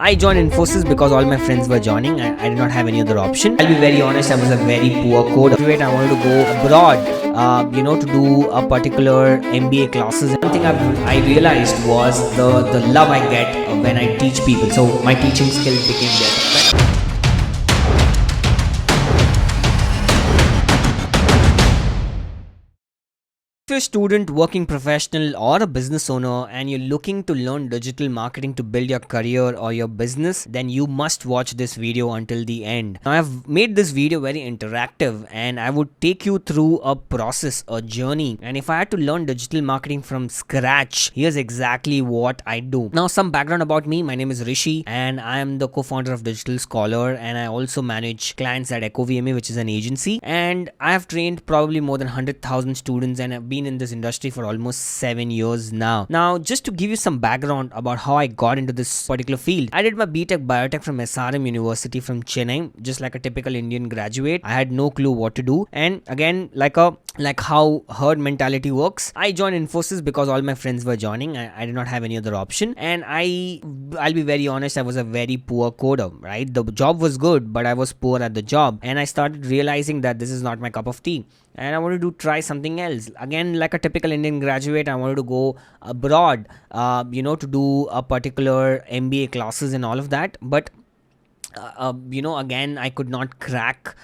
I joined Infosys because all my friends were joining. I did not have any other option. I'll be very honest, I was a very poor coder. I wanted to go abroad, to do a particular MBA classes. One thing I realized was the love I get when I teach people. So my teaching skills became better. If you're a student, working professional, or a business owner and you're looking to learn digital marketing to build your career or your business, then you must watch this video until the end. Now, I've made this video very interactive and I would take you through a process, a journey. And if I had to learn digital marketing from scratch, here's exactly what I do. Now, some background about me. My name is Rishi and I am the co-founder of Digital Scholar, and I also manage clients at EcoVMA, which is an agency. And I have trained probably more than 100,000 students and have been in this industry for almost 7 years now. Now, just to give you some background about how I got into this particular field, I did my biotech from SRM University from Chennai, just like a typical Indian graduate. I had no clue what to do, and again, like how herd mentality works, I joined Infosys because all my friends were joining. I did not have any other option, and I'll be very honest, I was a very poor coder, right? The job was good, but I was poor at the job, and I started realizing that this is not my cup of tea. And I wanted to try something else. Again, like a typical Indian graduate, I wanted to go abroad, to do a particular MBA classes and all of that. But, again, I could not crack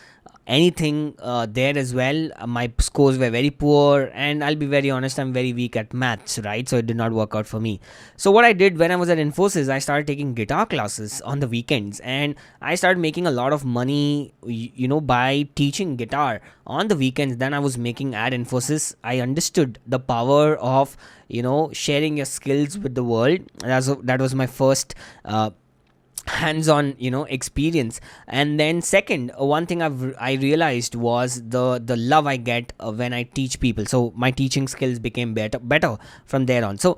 anything there as well. My scores were very poor, and I'll be very honest, I'm very weak at maths, right? So it did not work out for me. So what I did when I was at Infosys, I started taking guitar classes on the weekends, and I started making a lot of money by teaching guitar on the weekends. Then I was making at Infosys. I understood the power of sharing your skills with the world. That was my first hands-on experience. And then second, one thing I realized was the love I get when I teach people. So my teaching skills became better from there on. So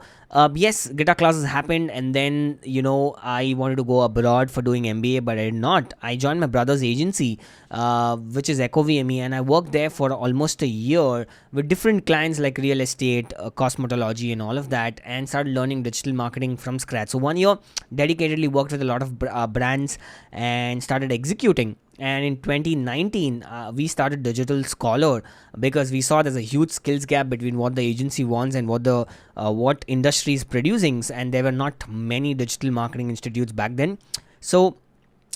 yes, guitar classes happened, and then I wanted to go abroad for doing MBA, but I did not. I joined my brother's agency, which is EcoVMA, and I worked there for almost a year with different clients like real estate, cosmetology, and all of that, and started learning digital marketing from scratch. So 1 year dedicatedly worked with a lot of brands and started executing. And in 2019, we started Digital Scholar because we saw there's a huge skills gap between what the agency wants and what industry is producing, and there were not many digital marketing institutes back then. So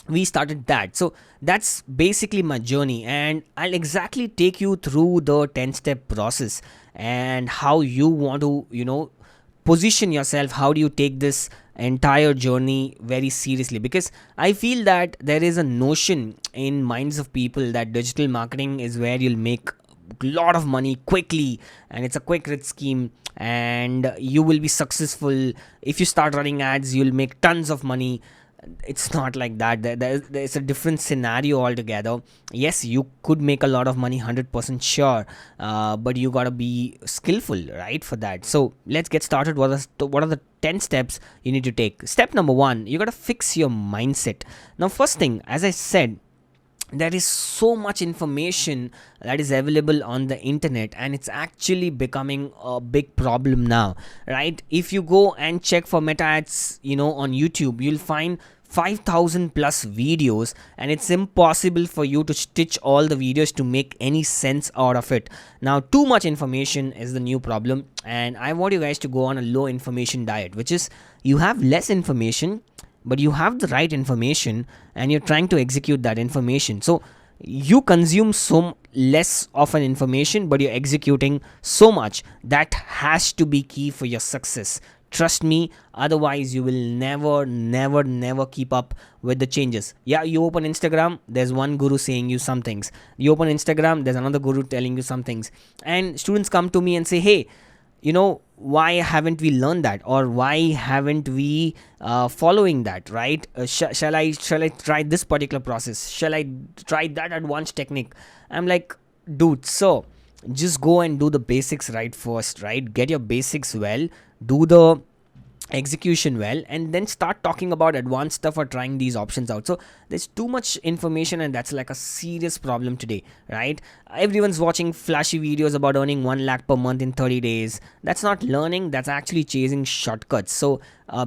we started that. So that's basically my journey, and I'll exactly take you through the 10-step process and how you want to position yourself. How do you take this entire journey very seriously? Because I feel that there is a notion in minds of people that digital marketing is where you'll make a lot of money quickly, and it's a quick rich scheme, and you will be successful. If you start running ads, you'll make tons of money. It's not like that. There's a different scenario altogether. Yes, you could make a lot of money, 100% sure, but you gotta be skillful, right, for that. So let's get started. What are the 10 steps you need to take? Step number 1, you gotta fix your mindset. Now, first thing, as I said, there is so much information that is available on the internet, and it's actually becoming a big problem now, right? If you go and check for meta ads on YouTube, you'll find 5,000 plus videos, and it's impossible for you to stitch all the videos to make any sense out of it. Now, too much information is the new problem, and I want you guys to go on a low information diet, which is you have less information, but you have the right information, and you're trying to execute that information. So you consume so less of an information, but you're executing so much. That has to be key for your success. Trust me, otherwise you will never keep up with the changes. Yeah, you open Instagram, there's one guru saying you some things. You open Instagram, there's another guru telling you some things. And students come to me and say, hey, why haven't we learned that, or why haven't we following that, right? Shall I try this particular process? Shall I try that advanced technique? I'm like, dude, so just go and do the basics right first, right? Get your basics well, do the execution well, and then start talking about advanced stuff or trying these options out. So there's too much information, and that's like a serious problem today, right? Everyone's watching flashy videos about earning 1 lakh per month in 30 days. That's not learning, that's actually chasing shortcuts. So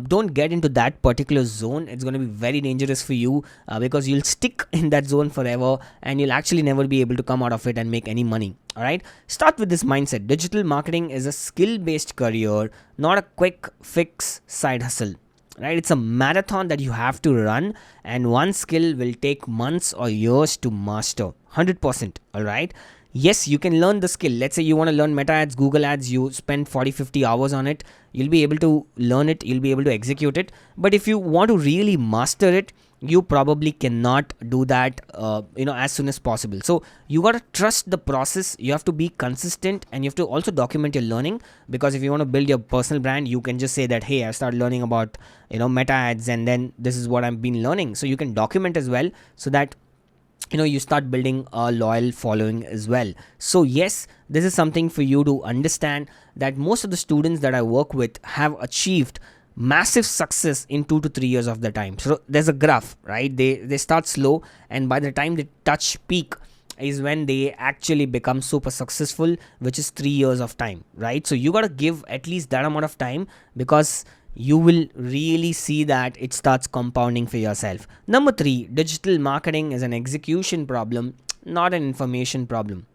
don't get into that particular zone. It's going to be very dangerous for you, because you'll stick in that zone forever and you'll actually never be able to come out of it and make any money. All right, start with this mindset. Digital marketing is a skill based career, not a quick fix side hustle. Right, it's a marathon that you have to run, and one skill will take months or years to master. 100%. All right, yes, you can learn the skill. Let's say you want to learn meta ads, Google ads, you spend 40-50 hours on it. You'll be able to learn it, you'll be able to execute it. But if you want to really master it, you probably cannot do that as soon as possible. So you got to trust the process, you have to be consistent, and you have to also document your learning. Because if you want to build your personal brand, you can just say that, hey, I started learning about meta ads, and then this is what I've been learning. So you can document as well, so that you start building a loyal following as well. So yes, this is something for you to understand, that most of the students that I work with have achieved massive success in 2 to 3 years of the time. So there's a graph, right? They start slow, and by the time they touch peak is when they actually become super successful, which is 3 years of time, right? So you got to give at least that amount of time, because you will really see that it starts compounding for yourself. Number 3, digital marketing is an execution problem, not an information problem.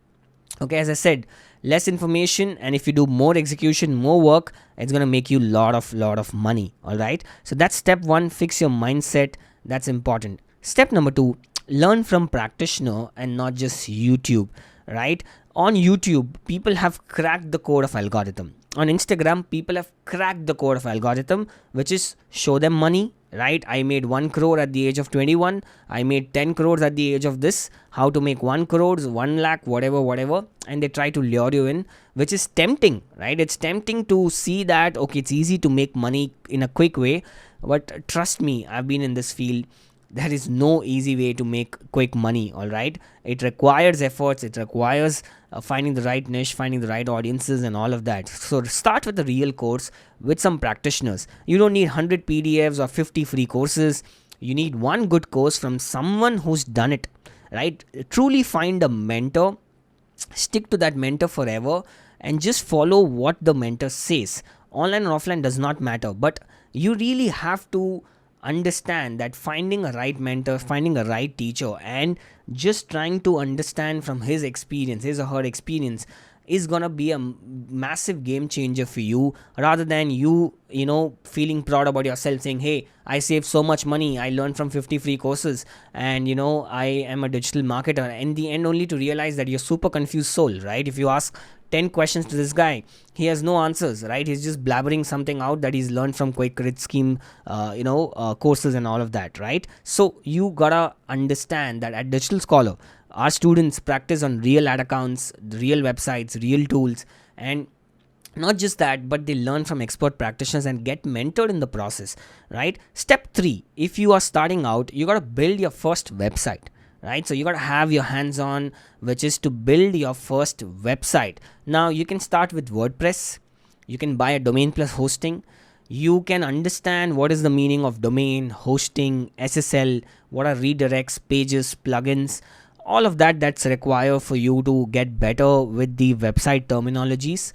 Okay, as I said, less information, and if you do more execution, more work, it's going to make you lot of money. All right, so that's step 1. Fix your mindset. That's important. Step number 2, learn from practitioner and not just YouTube. Right, on YouTube, people have cracked the code of algorithm. On Instagram, people have cracked the code of algorithm, which is show them money. Right, I made 1 crore at the age of 21, I made 10 crores at the age of this, how to make 1 crores, 1 lakh, whatever, and they try to lure you in, which is tempting. Right, it's tempting to see that, okay, it's easy to make money in a quick way, but trust me, I've been in this field. There is no easy way to make quick money. All right, it requires efforts, it requires finding the right niche, finding the right audiences, and all of that. So start with the real course with some practitioners. You don't need 100 PDFs or 50 free courses. You need one good course from someone who's done it. Right, truly find a mentor, stick to that mentor forever, and just follow what the mentor says. Online or offline does not matter, but you really have to understand that finding a right mentor, finding a right teacher, and just trying to understand from his experience, his or her experience, is gonna be a massive game changer for you, rather than you feeling proud about yourself, saying, hey, I saved so much money, I learned from 50 free courses, and I am a digital marketer. In the end, only to realize that you're super confused soul. Right, if you ask 10 questions to this guy, he has no answers. Right, he's just blabbering something out that he's learned from quick grid scheme courses and all of that. Right, so you gotta understand that at Digital Scholar, our students practice on real ad accounts, real websites, real tools, and not just that, but they learn from expert practitioners and get mentored in the process. Right, step 3, if you are starting out, you got to build your first website. Right, so you got to have your hands on, which is to build your first website. Now you can start with WordPress, you can buy a domain plus hosting, you can understand what is the meaning of domain, hosting, SSL, what are redirects, pages, plugins, all of that that's required for you to get better with the website terminologies.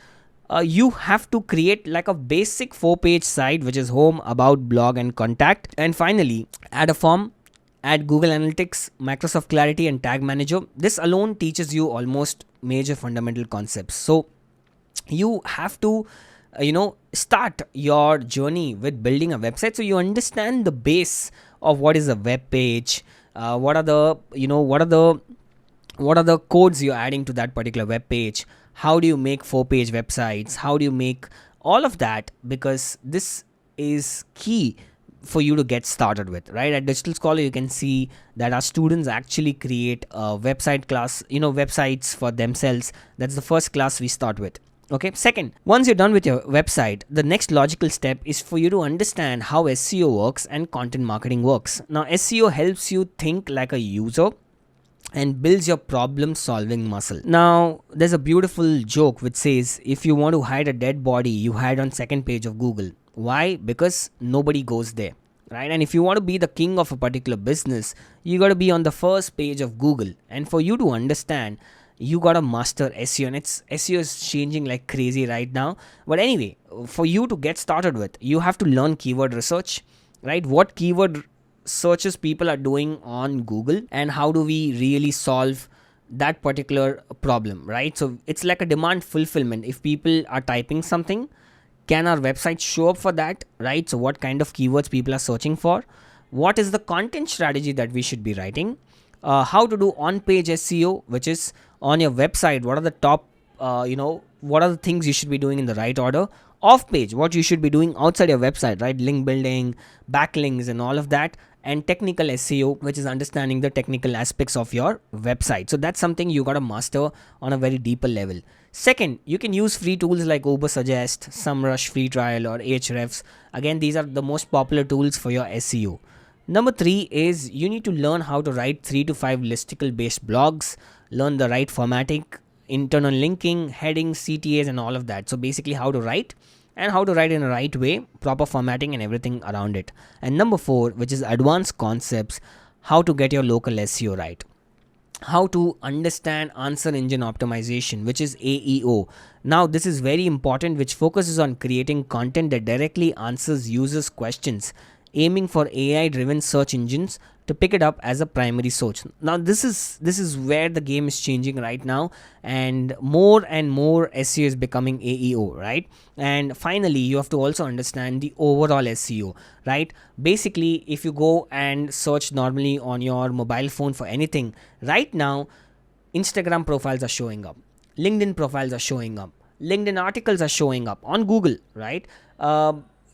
You have to create like a basic 4-page site, which is home, about, blog, and contact. And finally, add a form, add Google Analytics, Microsoft Clarity, and Tag Manager. This alone teaches you almost major fundamental concepts. So you have to start your journey with building a website, so you understand the base of what is a web page, what are the codes you're adding to that particular web page, how do you make 4-page websites, how do you make all of that, because this is key for you to get started with. Right, at Digital Scholar, you can see that our students actually create a website class, websites for themselves. That's the first class we start with. Okay, second, once you're done with your website, the next logical step is for you to understand how SEO works and content marketing works. Now, SEO helps you think like a user and builds your problem solving muscle. Now, there's a beautiful joke which says, if you want to hide a dead body, you hide on second page of Google. Why? Because nobody goes there. Right, and if you want to be the king of a particular business, you got to be on the first page of Google. And for you to understand you gotta master SEO, and it's SEO is changing like crazy right now. But anyway, for you to get started with, you have to learn keyword research, right? What keyword searches people are doing on Google, and how do we really solve that particular problem, right? So it's like a demand fulfillment. If people are typing something, can our website show up for that, right? So what kind of keywords people are searching for, what is the content strategy that we should be writing, how to do on-page SEO, which is on your website, what are the top what are the things you should be doing in the right order, off page what you should be doing outside your website, right? Link building, backlinks, and all of that. And technical SEO, which is understanding the technical aspects of your website. So that's something you got to master on a very deeper level. Second, you can use free tools like Ubersuggest, SEMrush free trial, or Ahrefs. Again, these are the most popular tools for your SEO. Number 3 is you need to learn how to write 3 to 5 listicle based blogs, learn the right formatting, internal linking, headings, CTAs, and all of that. So basically how to write, and how to write in a right way, proper formatting, and everything around it. And number 4, which is advanced concepts, how to get your local SEO right, how to understand answer engine optimization, which is AEO. Now this is very important, which focuses on creating content that directly answers users' questions, aiming for AI driven search engines to pick it up as a primary source. Now this is where the game is changing right now, and more SEO is becoming AEO, right? And finally, you have to also understand the overall SEO, right? Basically, if you go and search normally on your mobile phone for anything right now, Instagram profiles are showing up, LinkedIn profiles are showing up, LinkedIn articles are showing up on Google, right?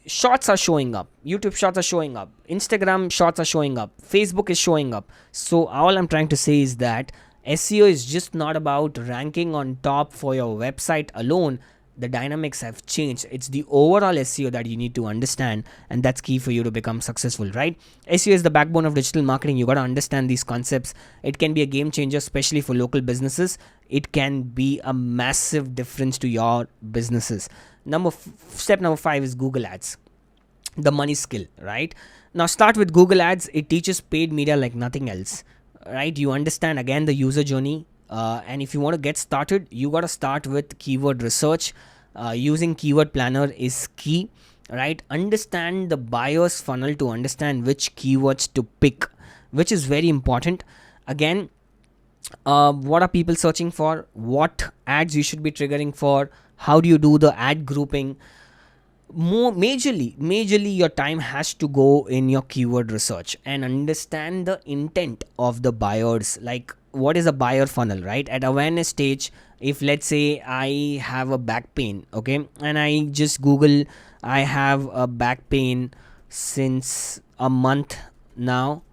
Shorts are showing up, YouTube shorts are showing up, Instagram shorts are showing up, Facebook is showing up. So all I'm trying to say is that SEO is just not about ranking on top for your website alone. The dynamics have changed. It's the overall SEO that you need to understand, and that's key for you to become successful, right? SEO is the backbone of digital marketing. You got to understand these concepts. It can be a game changer, especially for local businesses. It can be a massive difference to your businesses. Step number 5 is Google Ads, the money skill, right? Now start with Google Ads. It teaches paid media like nothing else, right? You understand again the user journey, and if you want to get started, you got to start with keyword research. Using keyword planner is key, right? Understand the buyer's funnel to understand which keywords to pick, which is very important. Again, what are people searching for, what ads you should be triggering for, how do you do the ad grouping. Majorly your time has to go in your keyword research and understand the intent of the buyers, like what is a buyer funnel, right? At awareness stage, if let's say I have a back pain, okay, and I just Google, I have a back pain since a month now,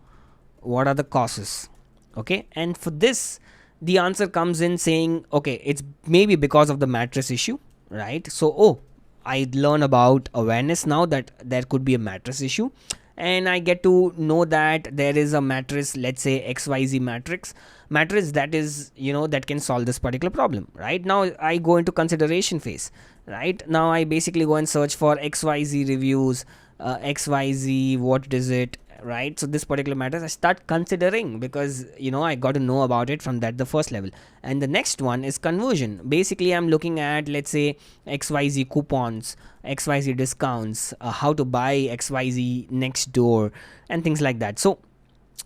what are the causes, okay? And for this, the answer comes in saying, okay, it's maybe because of the mattress issue, right? So I learn about awareness now that there could be a mattress issue, and I get to know that there is a mattress, let's say XYZ mattress that is, that can solve this particular problem. Right now I go into consideration phase. Right now I basically go and search for XYZ reviews, XYZ, what is it, right? So this particular matters, I start considering, because I got to know about it from the first level. And the next one is conversion. Basically I'm looking at, let's say, XYZ coupons, XYZ discounts, how to buy XYZ next door, and things like that. So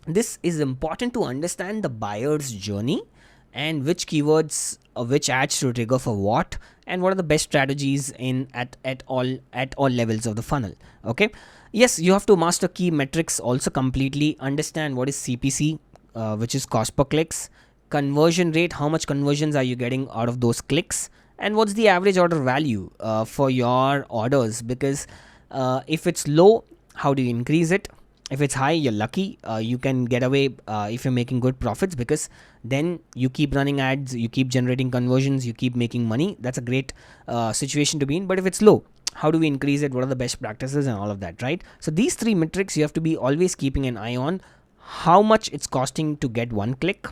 this is important to understand the buyer's journey, and which keywords or which ads to trigger for what, and what are the best strategies in at all levels of the funnel. Okay, yes, you have to master key metrics also completely. Understand what is CPC, which is cost per clicks, conversion rate, how much conversions are you getting out of those clicks, and what's the average order value for your orders, because if it's low, how do you increase it? If it's high, you're lucky. You can get away if you're making good profits, because then you keep running ads, you keep generating conversions, you keep making money. That's a great situation to be in. But if it's low, how do we increase it? What are the best practices and all of that, right? So these 3 metrics you have to be always keeping an eye on. How much it's costing to get one click?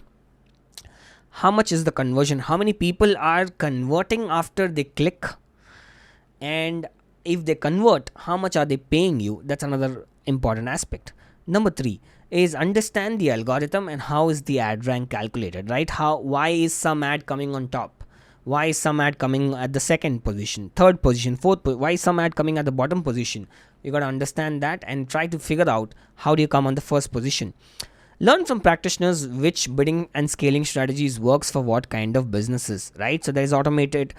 How much is the conversion? How many people are converting after they click? And if they convert, how much are they paying you? That's another important aspect. Number 3 is understand the algorithm and how is the ad rank calculated, right? Why is some ad coming on top? Why is some ad coming at the second position, third position, why is some ad coming at the bottom position? You got to understand that and try to figure out how do you come on the first position. Learn from practitioners which bidding and scaling strategies works for what kind of businesses, right? So there is automated,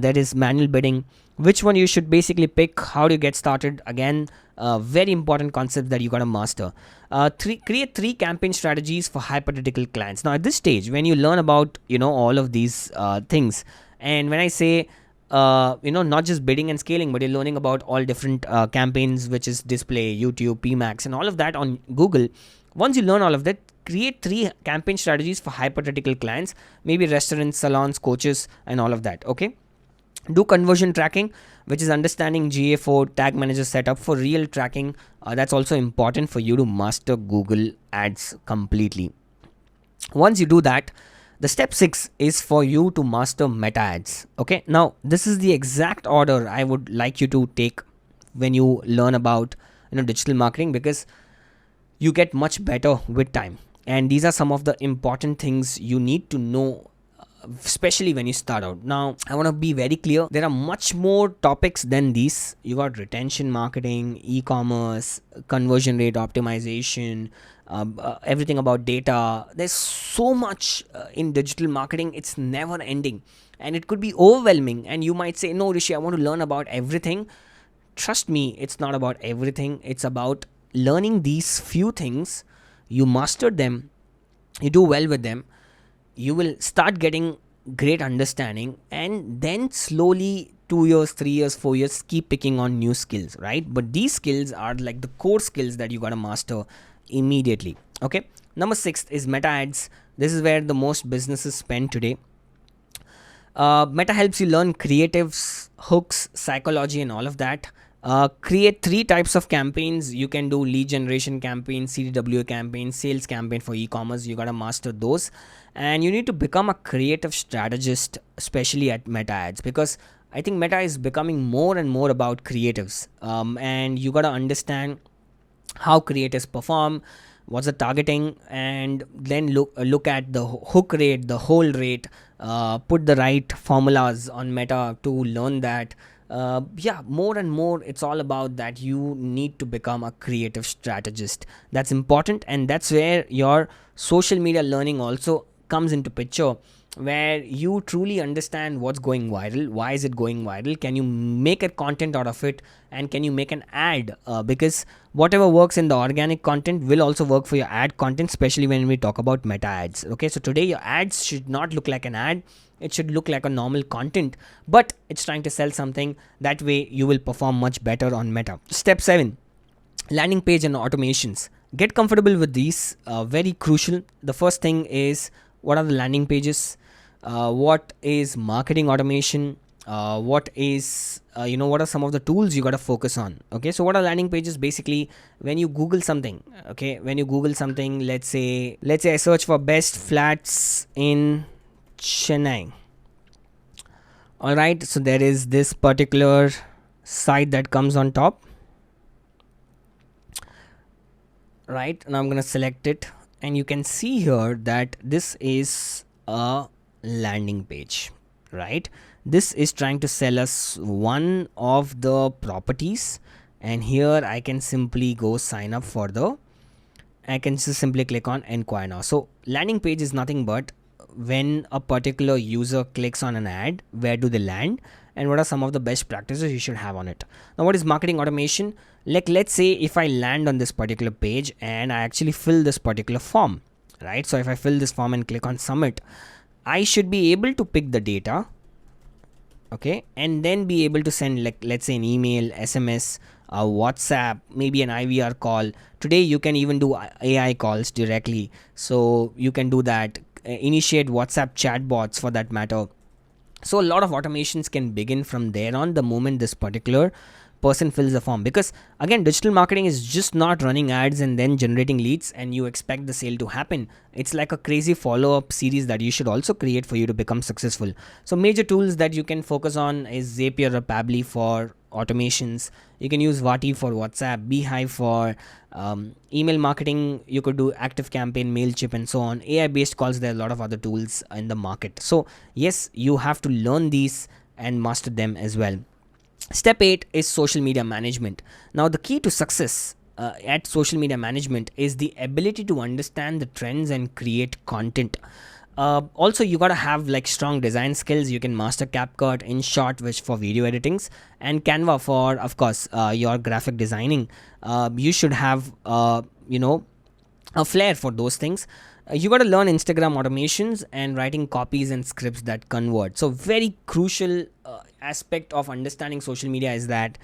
there is manual bidding. Which one you should basically pick? How do you get started? Again, very important concept that you gotta master. Create 3 campaign strategies for hypothetical clients. Now at this stage, when you learn about all of these things, and when I say not just bidding and scaling, but you're learning about all different campaigns, which is display, YouTube, PMax, and all of that on Google. Once you learn all of that, create 3 campaign strategies for hypothetical clients, maybe restaurants, salons, coaches, and all of that. Okay. Do conversion tracking, which is understanding GA4 tag manager setup for real tracking. That's also important for you to master Google Ads completely. Once you do that, the step 6 is for you to master meta ads. Okay. Now, this is the exact order I would like you to take when you learn about digital marketing, because you get much better with time, and these are some of the important things you need to know, especially when you start out. Now I want to be very clear, there are much more topics than these. You got retention marketing, e-commerce, conversion rate optimization, everything about data. There's so much in digital marketing, it's never ending, and it could be overwhelming, and you might say, no Rishi, I want to learn about everything. Trust me, it's not about everything. It's about learning these few things. You master them, you do well with them, you will start getting great understanding, and then slowly 2 years, 3 years, 4 years, keep picking on new skills, right? But these skills are like the core skills that you gotta master immediately. Okay. Number 6 is meta ads. This is where the most businesses spend today. Meta helps you learn creatives, hooks, psychology, and all of that. Create 3 types of campaigns. You can do lead generation campaign, CDW campaign, sales campaign for e-commerce. You gotta master those, and you need to become a creative strategist, especially at meta ads, because I think meta is becoming more and more about creatives, and you gotta understand how creators perform, what's the targeting, and then look at the hook rate, the hold rate, put the right formulas on meta to learn that. More and more it's all about that. You need to become a creative strategist. That's important, and that's where your social media learning also comes into picture, where you truly understand what's going viral, why is it going viral, can you make a content out of it, and can you make an ad, because whatever works in the organic content will also work for your ad content, especially when we talk about meta ads. Okay, so today your ads should not look like an ad, it should look like a normal content, but it's trying to sell something. That way you will perform much better on meta. Step 7, landing page and automations. Get comfortable with these, very crucial. The first thing is, what are the landing pages, what is marketing automation, what is what are some of the tools you got to focus on. Okay, so what are landing pages? Basically, when you Google something, let's say I search for best flats in Chennai. All right, so there is this particular site that comes on top, right? Now I'm going to select it, and you can see here that this is a landing page, right? This is trying to sell us one of the properties, and here I can simply go sign up for I can just simply click on inquire now. So landing page is nothing but when a particular user clicks on an ad, where do they land, and what are some of the best practices you should have on it. Now, what is marketing automation? Like, let's say if I land on this particular page and I actually fill this particular form, right? So if I fill this form and click on submit, I should be able to pick the data, okay, and then be able to send, like, let's say an email, SMS, WhatsApp, maybe an IVR call. Today you can even do AI calls directly, so you can do that. Initiate WhatsApp chatbots for that matter. So a lot of automations can begin from there on, the moment this particular person fills the form. Because again, digital marketing is just not running ads and then generating leads and you expect the sale to happen. It's like a crazy follow-up series that you should also create for you to become successful. So major tools that you can focus on is Zapier or Pabbly for automations. You can use Vati for WhatsApp, Beehive for email marketing. You could do Active Campaign, Mailchimp, and so on. AI based calls, there are a lot of other tools in the market. So yes, you have to learn these and master them as well. Step 8 is social media management. Now the key to success at social media management is the ability to understand the trends and create content. Also, you gotta have like strong design skills. You can master CapCut, InShot, which for video editings, and Canva for, of course, your graphic designing. You should have, a flair for those things. You got to learn Instagram automations and writing copies and scripts that convert. So very crucial aspect of understanding social media is that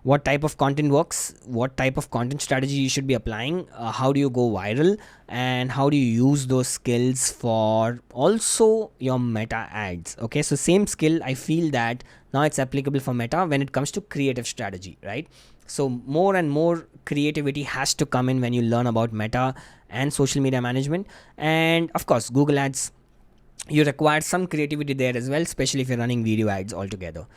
what type of content works, what type of content strategy you should be applying, how do you go viral, and how do you use those skills for also your meta ads. Okay, so same skill, I feel that now it's applicable for meta when it comes to creative strategy, right? So more and more creativity has to come in when you learn about meta and social media management. And of course, Google Ads, you require some creativity there as well, especially if you're running video ads altogether.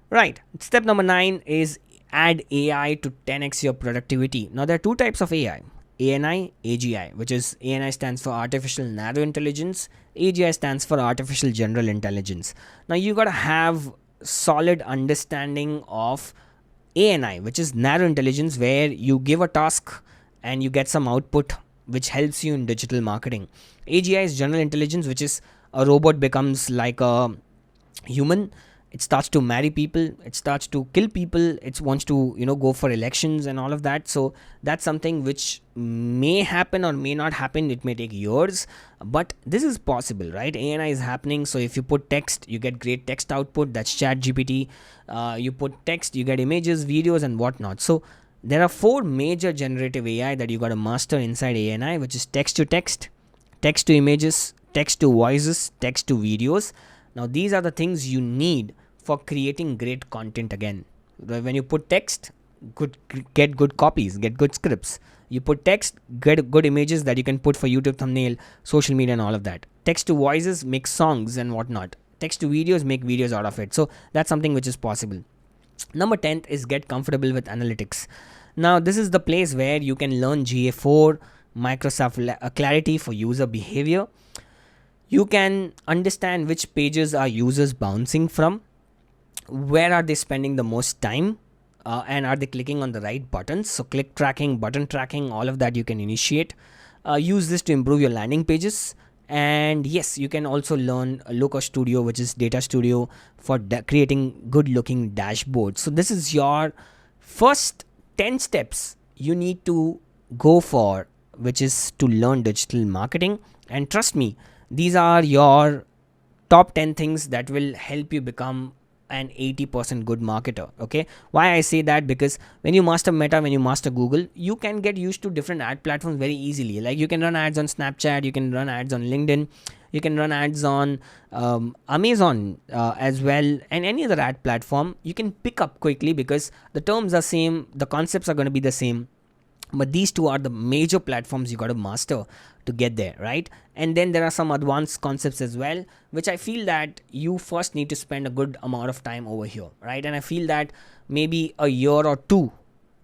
Right. Step number 9 is add AI to 10x your productivity. Now there are two types of AI. ANI, AGI, which is ANI stands for Artificial Narrow Intelligence, AGI stands for Artificial General Intelligence. Now you gotta have solid understanding of ANI, which is narrow intelligence, where you give a task and you get some output which helps you in digital marketing. AGI is general intelligence, which is a robot becomes like a human. It starts to marry people, it starts to kill people, it wants to go for elections and all of that. So that's something which may happen or may not happen. It may take years, but this is possible, right? ANI is happening. So if you put text, you get great text output, that's chat GPT. You put text, you get images, videos, and whatnot. So there are 4 major generative AI that you got to master inside ANI, which is text to text, text to images, text to voices, text to videos. Now these are the things you need for creating great content. Again, when you put text, get good copies, get good scripts. You put text, get good images that you can put for YouTube thumbnail, social media, and all of that. Text to voices, make songs and whatnot. Text to videos, make videos out of it. So that's something which is possible. Number 10th is get comfortable with analytics. Now this is the place where you can learn GA4, Microsoft Clarity for user behavior. You can understand which pages are users bouncing from, where are they spending the most time, and are they clicking on the right buttons. So click tracking, button tracking, all of that you can initiate. Use this to improve your landing pages. And yes, you can also learn Looker Studio, which is data studio for creating good looking dashboards. So this is your first 10 steps you need to go for, which is to learn digital marketing. And trust me, these are your top 10 things that will help you become an 80% good marketer. Okay, why I say that? Because when you master Meta, when you master Google, you can get used to different ad platforms very easily. Like you can run ads on Snapchat, you can run ads on LinkedIn, you can run ads on Amazon as well, and any other ad platform. You can pick up quickly because the terms are same, the concepts are going to be the same. But these two are the major platforms you got to master to get there, right? And then there are some advanced concepts as well, which I feel that you first need to spend a good amount of time over here, right? And I feel that maybe a year or 2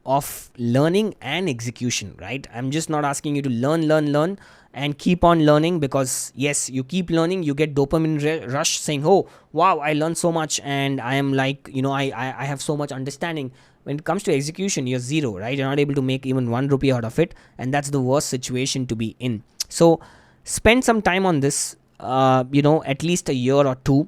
of learning and execution, right? I'm just not asking you to learn and keep on learning, because yes, you keep learning, you get dopamine rush saying, oh wow, I learned so much and I am like, I have so much understanding. When it comes to execution, you're zero, right? You're not able to make even 1 rupee out of it, and that's the worst situation to be in. So spend some time on this, at least a year or 2,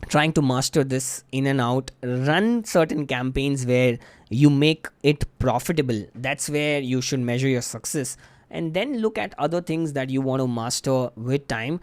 trying to master this in and out. Run certain campaigns where you make it profitable. That's where you should measure your success, and then look at other things that you want to master with time,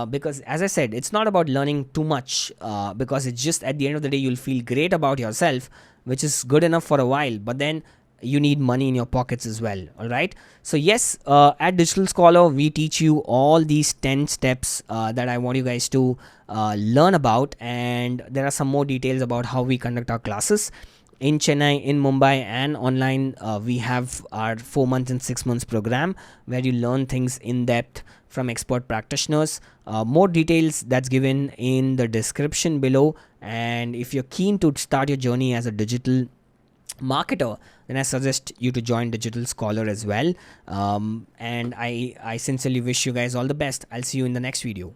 because as I said, it's not about learning too much, because it's just at the end of the day you'll feel great about yourself, which is good enough for a while, but then you need money in your pockets as well. All right, so yes, at Digital Scholar we teach you all these 10 steps that I want you guys to learn about, and there are some more details about how we conduct our classes. in Chennai, in Mumbai, and online. We have our 4 months and 6 months program where you learn things in depth from expert practitioners. More details that's given in the description below. And if you're keen to start your journey as a digital marketer, then I suggest you to join Digital Scholar as well. And I sincerely wish you guys all the best. I'll see you in the next video.